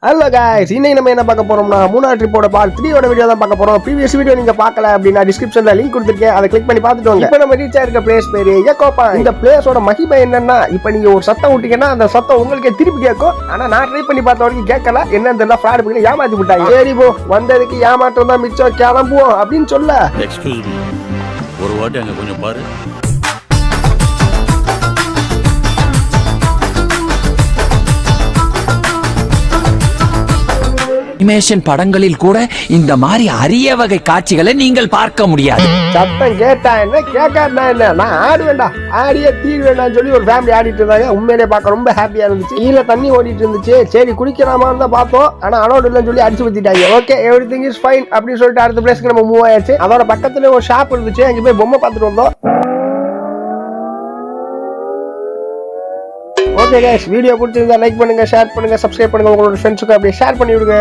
Hello guys, இன்னைக்கு நம்ம என்ன பார்க்க போறோம்னா மூணார் ட்ரிப்போட பார்ட் 3 ஓட வீடியோ தான் பார்க்க போறோம். ப்ரீவியஸ் வீடியோ நீங்க பார்க்கல அப்படினா டிஸ்கிரிப்ஷன்ல லிங்க் கொடுத்திருக்கேன், அதை கிளிக் பண்ணி பார்த்துட்டு வாங்க. இப்போ நம்ம ரீச் ஆயிருக்க பிளேஸ் பேரு எக்கோ பாயிண்ட். இந்த பிளேஸோட மகிமை என்னன்னா, இப்போ நீங்க ஒரு சத்தம் விட்டீங்கன்னா அந்த சத்தம் உங்களுக்கே திருப்பி கேட்கும். ஆனா நான் ட்ரை பண்ணி பார்த்த வரைக்கும் கேட்கல. என்னன்னு தெரியல, ஃப்ராட் பண்ணி ஏமாத்தி விட்டாங்க. சரி போ, வந்ததுக்கு ஏமாற்றம் தான் மிச்சம், கிளம்புவோம் அப்படின்னு சொல்ல. எக்ஸ்கியூஸ் மீ, ஒரு வாட்டி அங்க கொஞ்சம் பாரு. அனிமேஷன் படங்களில் கூட இந்த மாதிரி அரிய வகை காட்சிகளை நீங்கள் பார்க்க முடியாது. சத்தம் கேட்டா என்ன, கேட்காட்டா என்ன, நான் ஆடுவேண்டா, ஆடியே தீர் வேண்டாம்னு சொல்லி ஒரு ஃபேமிலி ஆடிட்டு இருந்தாங்க. உண்மையிலே பார்க்க ரொம்ப ஹாப்பியா இருந்துச்சு. கீழே தண்ணி ஓடிட்டு இருந்துச்சு. சரி குடிக்கலாமான்னு தான் பார்த்தோம், ஆனா அலோட் இல்லைன்னு சொல்லி அடிச்சு ஊத்திட்டாங்க. Okay, everything is fine அப்படின்னு சொல்லிட்டு அடுத்த பிளேஸ்க்கு நம்ம மூவ் ஆயாச்சு. அதோட பக்கத்துல ஒரு ஷாப் இருந்துச்சு, அங்கே போய் பொம்மை பார்த்துட்டு வந்தோம். ஓகே गाइस, வீடியோ பிடிச்சிருந்தா லைக் பண்ணுங்க, ஷேர் பண்ணுங்க, சப்ஸ்கிரைப் பண்ணுங்க, உங்களோட ஃப்ரெண்ட்ஸுக்கு அப்படியே ஷேர் பண்ணி விடுங்க.